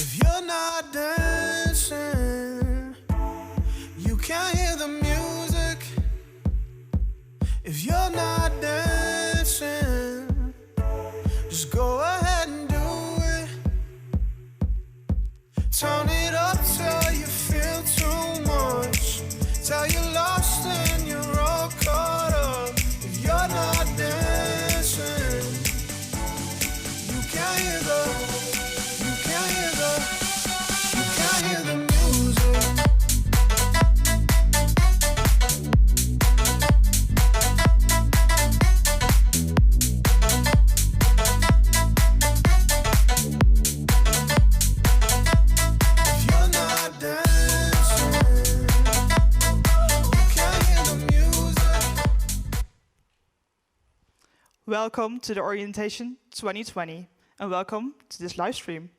If you're not dancing, you can't hear the music. If you're not dancing, just go ahead and do it. Turn it up till you feel too much, till you're lost and you're all caught up. If you're not dancing, you can't hear the music. If you're not dancing, you can't hear the music. Welcome to the Orientation 2020 and welcome to this live stream.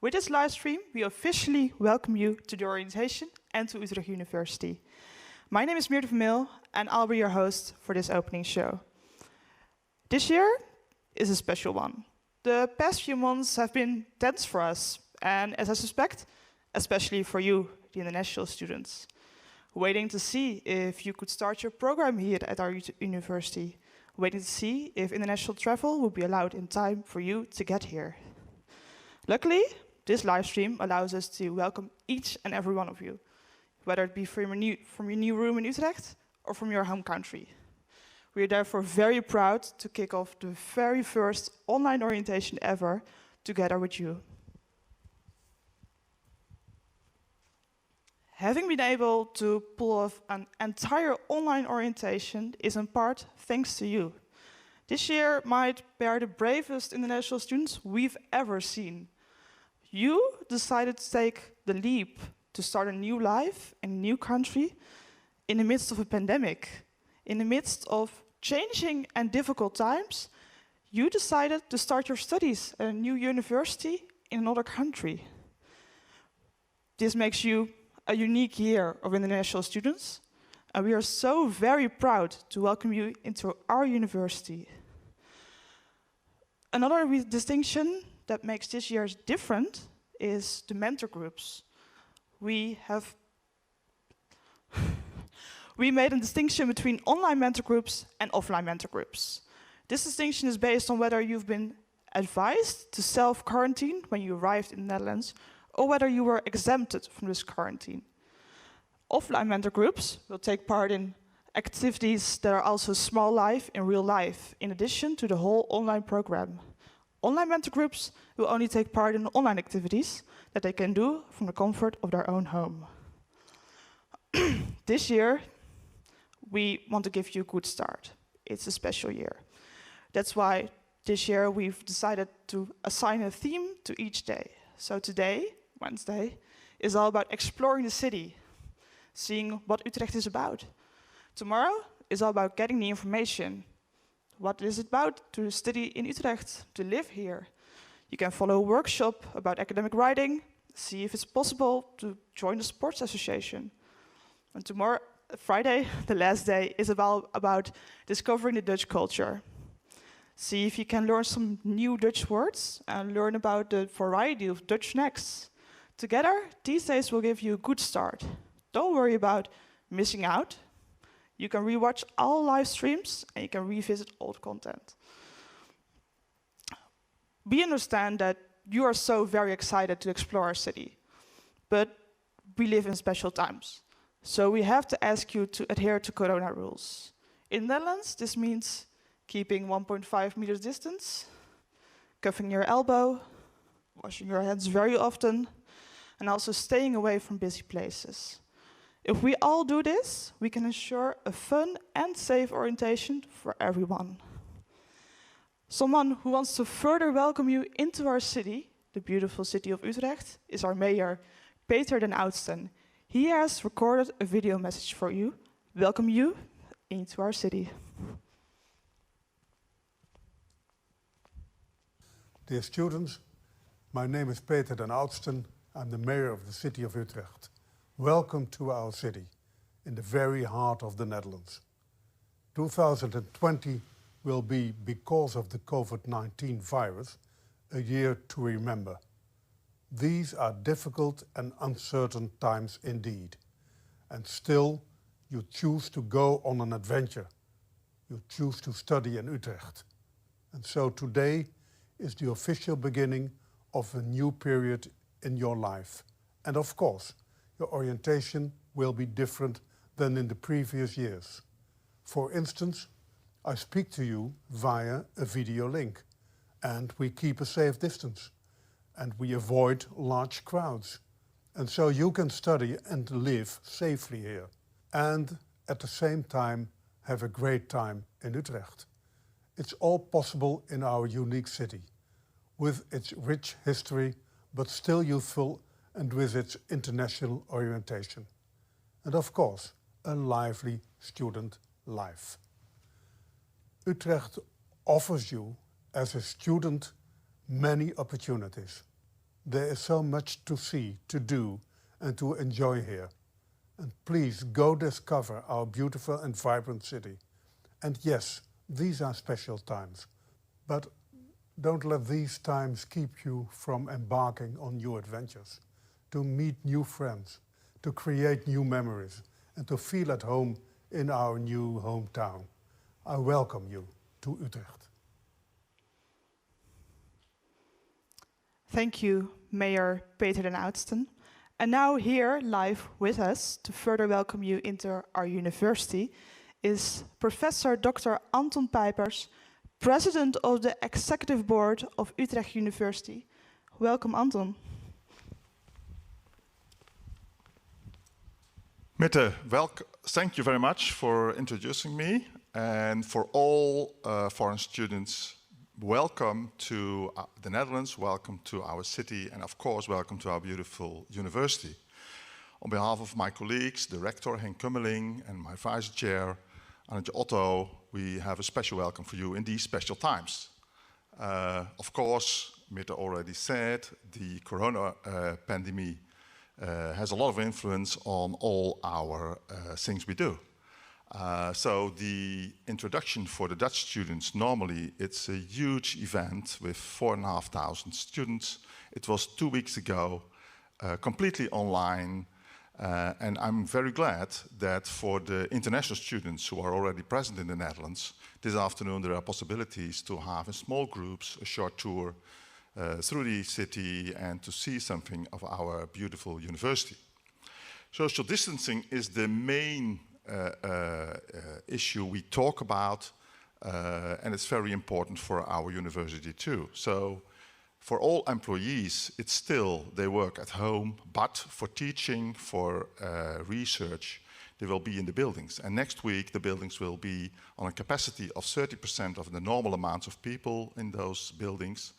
With this live stream, we officially welcome you to the orientation and to Utrecht University. My name is Meerte van Meel and I'll be your host for this opening show. This year is a special one. The past few months have been tense for us and, as I suspect, especially for you, the international students, waiting to see if you could start your program here at our university, waiting to see if international travel will be allowed in time for you to get here. Luckily, this live stream allows us to welcome each and every one of you, whether it be from your new room in Utrecht or from your home country. We are therefore very proud to kick off the very first online orientation ever together with you. Having been able to pull off an entire online orientation is in part thanks to you. This year might bear the bravest international students we've ever seen. You decided to take the leap to start a new life in a new country in the midst of a pandemic. In the midst of changing and difficult times, you decided to start your studies at a new university in another country. This makes you a unique year of international students, and we are so very proud to welcome you into our university. Another distinction that makes this year different is the mentor groups. We made a distinction between online mentor groups and offline mentor groups. This distinction is based on whether you've been advised to self-quarantine when you arrived in the Netherlands or whether you were exempted from this quarantine. Offline mentor groups will take part in activities that are also small life in real life, in addition to the whole online program. Online mentor groups will only take part in online activities that they can do from the comfort of their own home. This year, we want to give you a good start. It's a special year. That's why this year we've decided to assign a theme to each day. So today, Wednesday, is all about exploring the city, seeing what Utrecht is about. Tomorrow is all about getting the information. What is it about to study in Utrecht, to live here? You can follow a workshop about academic writing, see if it's possible to join the sports association. And tomorrow, Friday, the last day, is about discovering the Dutch culture. See if you can learn some new Dutch words and learn about the variety of Dutch snacks. Together, these days will give you a good start. Don't worry about missing out. You can rewatch all live streams and you can revisit old content. We understand that you are so very excited to explore our city, but we live in special times. So we have to ask you to adhere to Corona rules. In the Netherlands, this means keeping 1.5 meters distance, covering your elbow, washing your hands very often, and also staying away from busy places. If we all do this, we can ensure a fun and safe orientation for everyone. Someone who wants to further welcome you into our city, the beautiful city of Utrecht, is our mayor, Peter den Oudsten. He has recorded a video message for you. Welcome you into our city. Dear students, my name is Peter den Oudsten. I'm the mayor of the city of Utrecht. Welcome to our city, in the very heart of the Netherlands. 2020 will be, because of the COVID-19 virus, a year to remember. These are difficult and uncertain times indeed. And still, you choose to go on an adventure. You choose to study in Utrecht. And so today is the official beginning of a new period in your life. And of course, your orientation will be different than in the previous years. For instance, I speak to you via a video link, and we keep a safe distance, and we avoid large crowds. And so you can study and live safely here, and at the same time have a great time in Utrecht. It's all possible in our unique city, with its rich history, but still youthful, and with its international orientation. And of course, a lively student life. Utrecht offers you, as a student, many opportunities. There is so much to see, to do, and to enjoy here. And please go discover our beautiful and vibrant city. And yes, these are special times, but don't let these times keep you from embarking on new adventures, to meet new friends, to create new memories, and to feel at home in our new hometown. I welcome you to Utrecht. Thank you, Mayor Peter den Oudsten. And now here, live with us, to further welcome you into our university, is Professor Dr. Anton Pijpers, President of the Executive Board of Utrecht University. Welcome, Anton. Mitte, thank you very much for introducing me, and for all foreign students, welcome to the Netherlands, welcome to our city, and of course welcome to our beautiful university. On behalf of my colleagues, the rector Henk Kummeling and my vice chair Annetje Otto, we have a special welcome for you in these special times. Of course, Mitte already said, the corona pandemic has a lot of influence on all our things we do. So the introduction for the Dutch students, normally it's a huge event with 4,500 students. It was 2 weeks ago, completely online. And I'm very glad that for the international students who are already present in the Netherlands, this afternoon there are possibilities to have in small groups a short tour through the city and to see something of our beautiful university. Social distancing is the main issue we talk about, and it's very important for our university too. So for all employees, it's still, they work at home, but for teaching, for research, they will be in the buildings. And next week, the buildings will be on a capacity of 30% of the normal amounts of people in those buildings.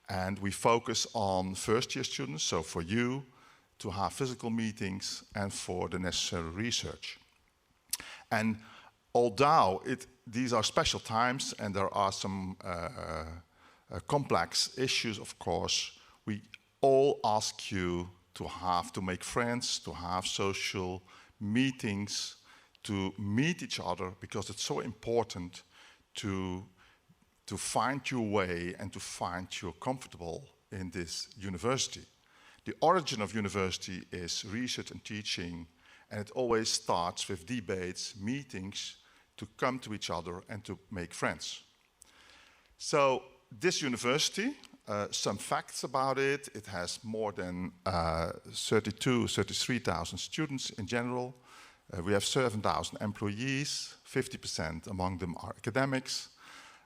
And we focus on first-year students, so for you, to have physical meetings and for the necessary research. And although these are special times and there are some complex issues, of course, we all ask you to make friends, to have social meetings, to meet each other, because it's so important to find your way and to find you comfortable in this university. The origin of university is research and teaching And it always starts with debates, meetings, to come to each other and to make friends. So this university, some facts about it. It has more than 33,000 students in general. We have 7,000 employees, 50% among them are academics.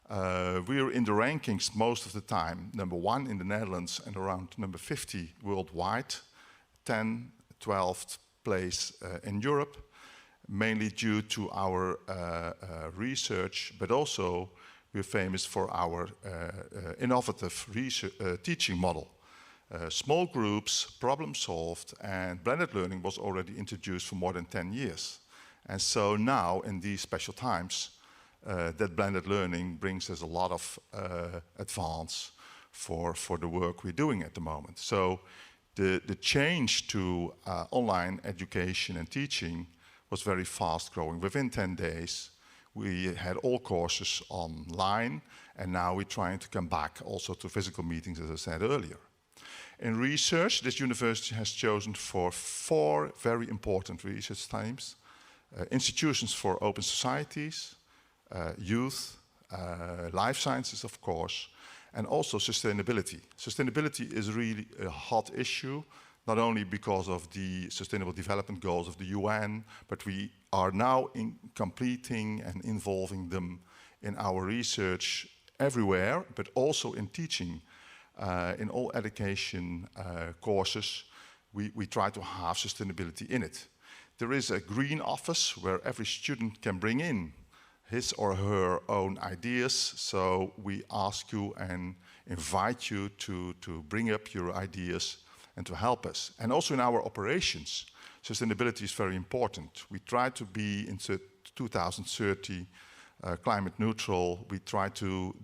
We're in the rankings most of the time, #1 in the Netherlands and around number 50 worldwide, 10th, 12th place in Europe, mainly due to our research, but also we're famous for our innovative teaching model. Small groups, problem solved, and blended learning was already introduced for more than 10 years. And so now, in these special times, that blended learning brings us a lot of advance for the work we're doing at the moment. So the change to online education and teaching was very fast growing. Within 10 days, we had all courses online, and now we're trying to come back also to physical meetings, as I said earlier. In research, this university has chosen for 4 very important research themes: institutions for open societies, youth, life sciences, of course, and also sustainability. Sustainability is really a hot issue, not only because of the Sustainable Development Goals of the UN, but we are now completing and involving them in our research everywhere, but also in teaching. In all education courses, we try to have sustainability in it. There is a green office where every student can bring in his or her own ideas, so we ask you and invite you to bring up your ideas and to help us. And also in our operations, sustainability is very important. We try to be in 2030 climate neutral. We try to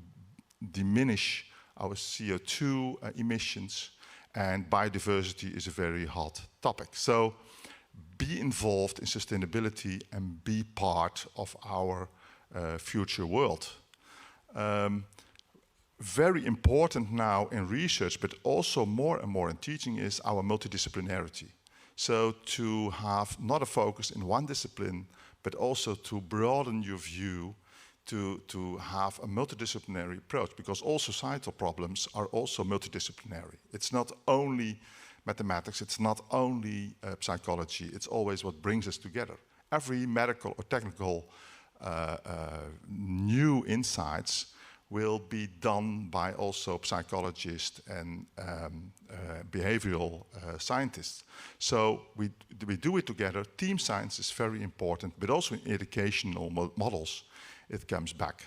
diminish our CO2 emissions, and biodiversity is a very hot topic. So be involved in sustainability and be part of our future world. Very important now in research, but also more and more in teaching, is our multidisciplinarity. So to have not a focus in one discipline, but also to broaden your view, to have a multidisciplinary approach, because all societal problems are also multidisciplinary. It's not only mathematics, it's not only psychology, it's always what brings us together. Every medical or technical new insights will be done by also psychologists and behavioral scientists. So we do it together. Team science is very important, but also in educational models, it comes back.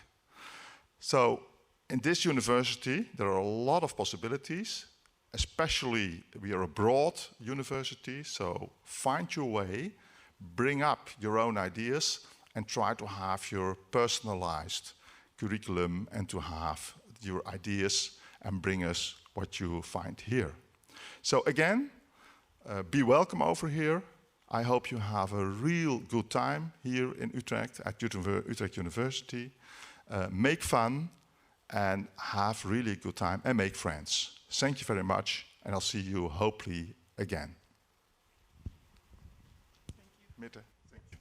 So in this university, there are a lot of possibilities, especially we are a broad university, so find your way, bring up your own ideas, and try to have your personalized curriculum and to have your ideas and bring us what you find here. So again, be welcome over here. I hope you have a real good time here in Utrecht at Utrecht University. Make fun and have really good time and make friends. Thank you very much, and I'll see you hopefully again. Thank you. Mitte. Thank you.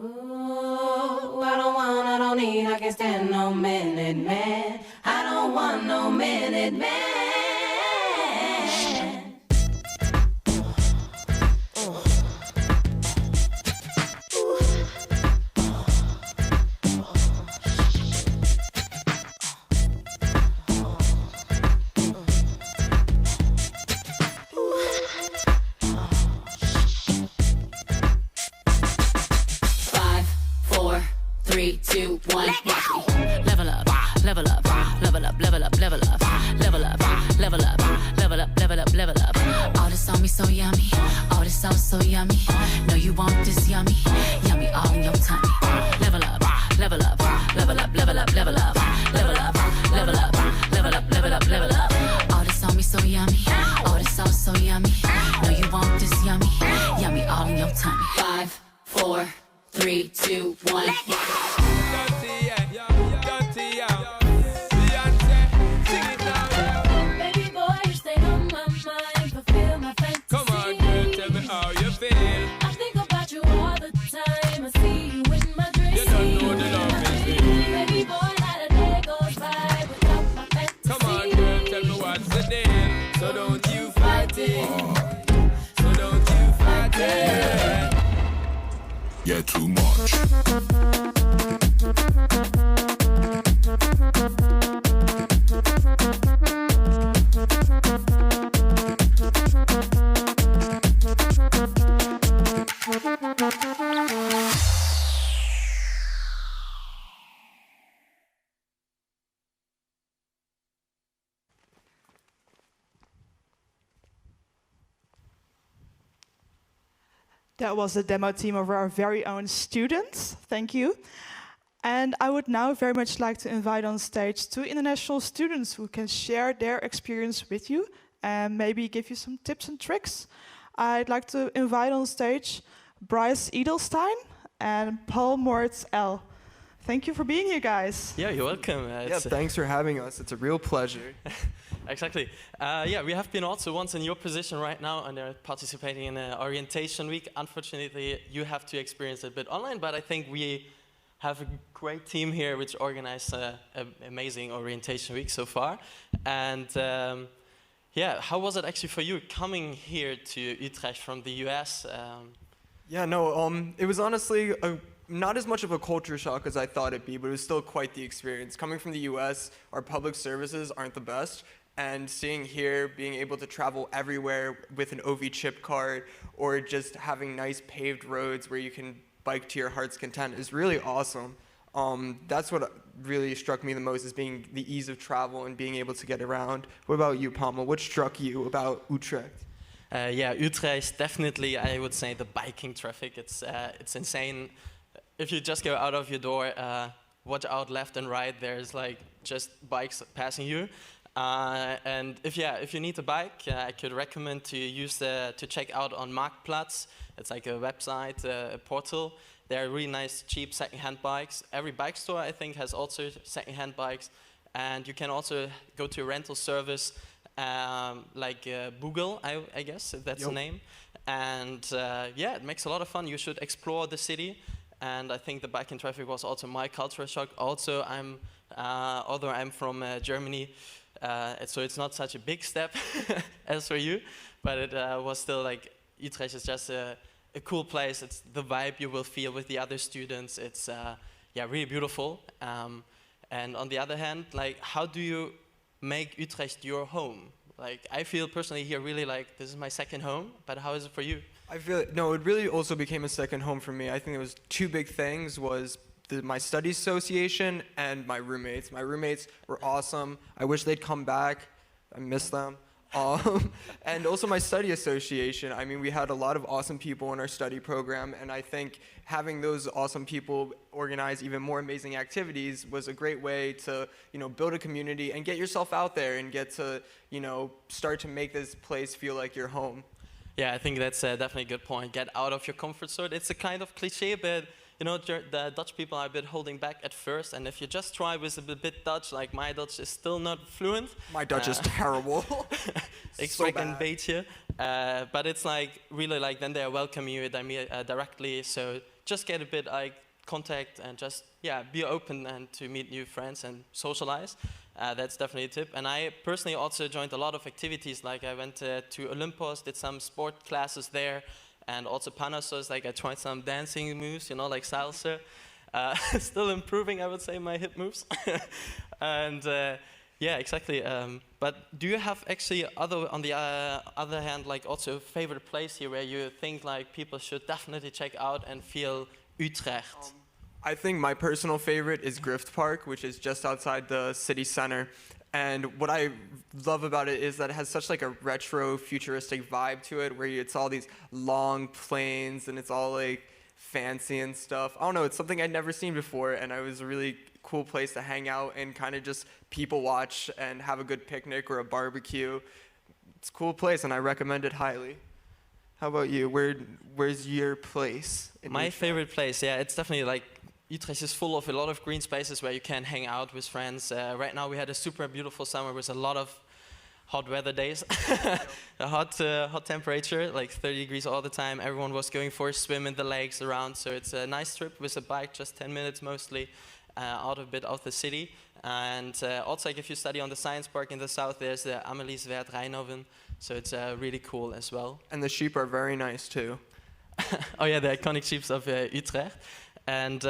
Ooh, I don't need, I can't stand no minute man. I don't want no minute man. 3, 2, 1. Baby boy, you stay on my mind, fulfill my fantasy. Come on, girl, tell me how you feel. I think about you all the time. I see you in my dreams. You don't know the love is real. Baby boy, not a day goes by without my fantasy. Come on, girl, tell me what's the deal. So don't you fight it. So don't you fight it. Yeah, too much. That was the demo team of our very own students. Thank you. And I would now very much like to invite on stage two international students who can share their experience with you and maybe give you some tips and tricks. I'd like to invite on stage Bryce Edelstein and Paul Moritz L. Thank you for being here, guys. Yeah, you're welcome. Yeah, thanks for having us. It's a real pleasure. Exactly. Yeah, we have been also once in your position right now and they're participating in an orientation week. Unfortunately, you have to experience it a bit online, but I think we have a great team here which organized an amazing orientation week so far. And yeah, how was it actually for you coming here to Utrecht from the US? Yeah, no, it was honestly not as much of a culture shock as I thought it'd be, but it was still quite the experience. Coming from the US, our public services aren't the best, and seeing here, being able to travel everywhere with an OV chip card, or just having nice paved roads where you can bike to your heart's content is really awesome. That's what really struck me the most, is being the ease of travel and being able to get around. What about you, Palma? What struck you about Utrecht? Yeah, Utrecht, definitely, I would say the biking traffic, it's insane. If you just go out of your door, watch out left and right, there's like just bikes passing you. And if you need a bike, I could recommend to check out on Marktplatz. It's like a website, a portal. There are really nice, cheap second-hand bikes. Every bike store, I think, has also second-hand bikes. And you can also go to a rental service like Boogle, I guess, if that's the name. And yeah, it makes a lot of fun. You should explore the city. And I think the biking traffic was also my cultural shock. Also, although I'm from Germany, so it's not such a big step as for you, but it was still like, Utrecht is just a cool place. It's the vibe you will feel with the other students. It's yeah, really beautiful. And on the other hand, like, how do you make Utrecht your home? Like, I feel personally here really like this is my second home, but how is it for you? I feel, no, it really also became a second home for me. I think it was two big things, was my study association and my roommates. My roommates were awesome. I wish they'd come back. I miss them. And also my study association. I mean, we had a lot of awesome people in our study program, and I think having those awesome people organize even more amazing activities was a great way to, build a community and get yourself out there and get to, start to make this place feel like your home. Yeah, I think that's definitely a good point. Get out of your comfort zone. It's a kind of cliche, but the Dutch people are a bit holding back at first, and if you just try with a bit Dutch, like my Dutch is still not fluent. My Dutch is terrible. Ik So spreek een bad. beetje. But it's like, really like, then they welcome you directly, so just get a bit like contact and just, yeah, be open and to meet new friends and socialize. That's definitely a tip. And I personally also joined a lot of activities, like I went to Olympos, did some sport classes there, and also Panassos, like I tried some dancing moves, like salsa. Still improving, I would say, my hip moves. And yeah, exactly. But do you have actually on the other hand, like also a favorite place here where you think like people should definitely check out and feel Utrecht? I think my personal favorite is Grift Park, which is just outside the city center. And what I love about it is that it has such like a retro futuristic vibe to it, where it's all these long planes and it's all like fancy and stuff. I don't know, it's something I'd never seen before, and it was a really cool place to hang out and kind of just people watch and have a good picnic or a barbecue. It's a cool place and I recommend it highly. How about you? Where's your place? In My Utrecht? favorite place, yeah, it's definitely like Utrecht is full of a lot of green spaces where you can hang out with friends. Right now we had a super beautiful summer with a lot of hot weather days, a hot temperature, like 30 degrees all the time. Everyone was going for a swim in the lakes around, so it's a nice trip with a bike, just 10 minutes mostly, out of the city. And also, like, if you study on the science park in the south, there's the Amelieswerd Rijnhoven, so it's really cool as well. And the sheep are very nice too. Oh yeah, the iconic sheep of Utrecht. And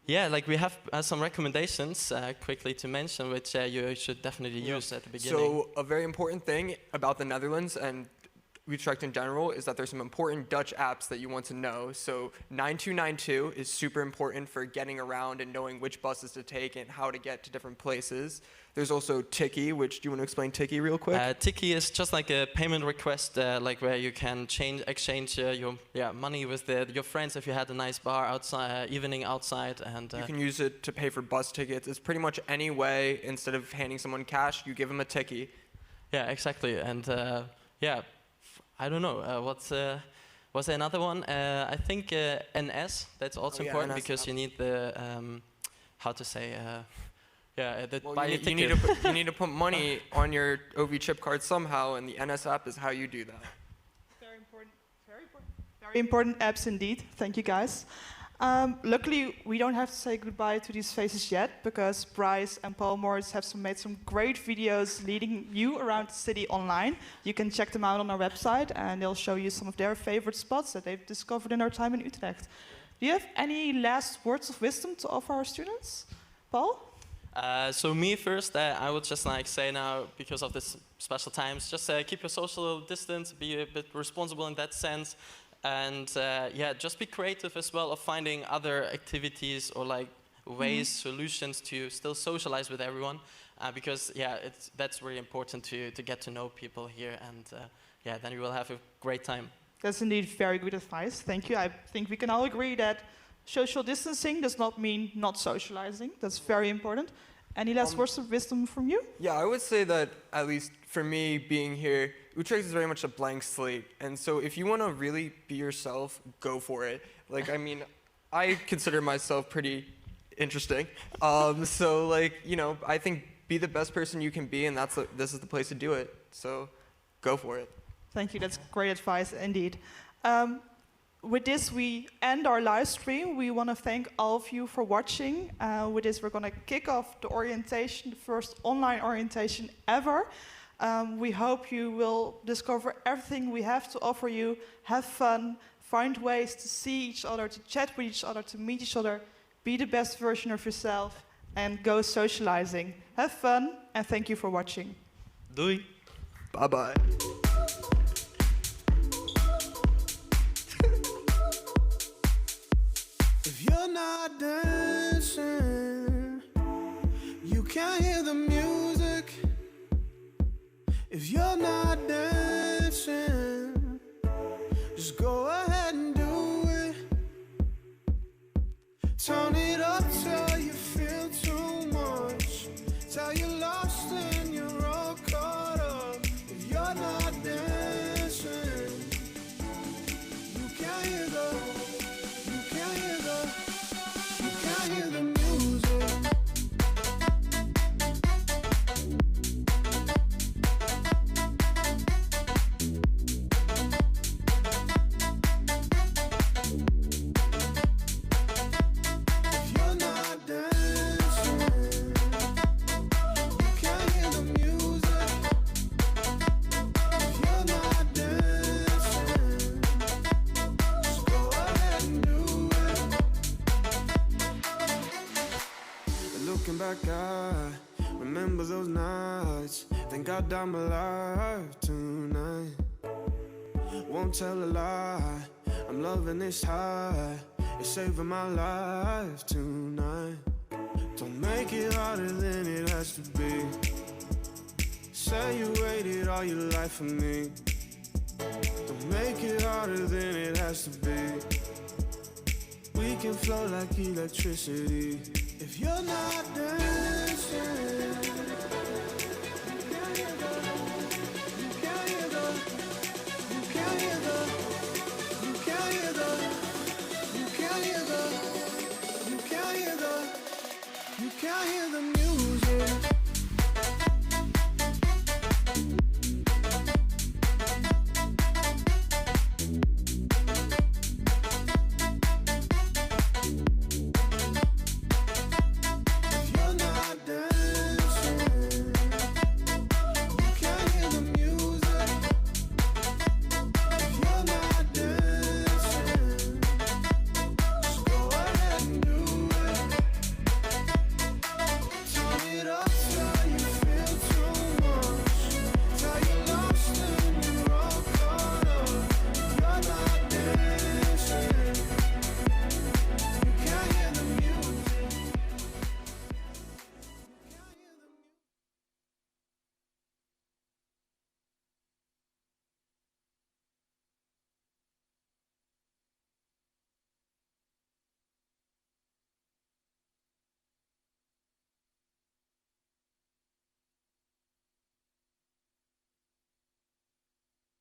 yeah, like we have some recommendations quickly to mention, which you should definitely use at the beginning. So a very important thing about the Netherlands and Utrecht in general is that there's some important Dutch apps that you want to know. So 9292 is super important for getting around and knowing which buses to take and how to get to different places. There's also Tikkie, which, do you want to explain Tikkie real quick? Tikkie is just like a payment request, like where you can exchange your money with your friends if you had a nice bar outside, evening outside, and you can use it to pay for bus tickets. It's pretty much any way. Instead of handing someone cash, you give them a Tikkie. Yeah, exactly. And yeah, I don't know. Was there another one? I think NS. That's also important NS, because you need the how to say. Well, you need to put money on your OV chip card somehow, and the NS app is how you do that. Very important, very important apps indeed. Thank you, guys. Luckily, we don't have to say goodbye to these faces yet, because Bryce and Paul Morris have made some great videos leading you around the city online. You can check them out on our website, and they'll show you some of their favorite spots that they've discovered in their time in Utrecht. Do you have any last words of wisdom to offer our students? Paul? So me first, I would just like say now, because of this special times, just keep your social distance, be a bit responsible in that sense, and yeah, just be creative as well of finding other activities or like ways, solutions to still socialize with everyone, because yeah, that's really important to get to know people here, and yeah, then you will have a great time. That's indeed very good advice. Thank you. I think we can all agree that social distancing does not mean not socializing. That's very important. Any last words of wisdom from you? Yeah, I would say that, at least for me being here, Utrecht is very much a blank slate. And so if you want to really be yourself, go for it. Like, I mean, I consider myself pretty interesting. So, like, you know, I think be the best person you can be, and this is the place to do it. So go for it. Thank you. That's great advice indeed. With this, we end our live stream. We want to thank all of you for watching. With this, we're going to kick off the orientation, the first online orientation ever. We hope you will discover everything we have to offer you, have fun, find ways to see each other, to chat with each other, to meet each other, be the best version of yourself, and go socializing. Have fun, and thank you for watching. Doei. Bye-bye. If you're not dancing, you can't hear the music. If you're not dancing, just go ahead and do it. Turn it up till you feel too much, till you're lost and you're all caught up. If you're not dancing, you can't hear the music. If you're not dancing, you can't hear the music. If you're not dancing, just go ahead and do it. Looking back, I remember those nights. Thank God I'm alive tonight. Won't tell a lie, I'm loving this high. It's saving my life tonight. Don't make it harder than it has to be. Say you waited all your life for me. Don't make it harder than it has to be. We can flow like electricity. If you're not dancing,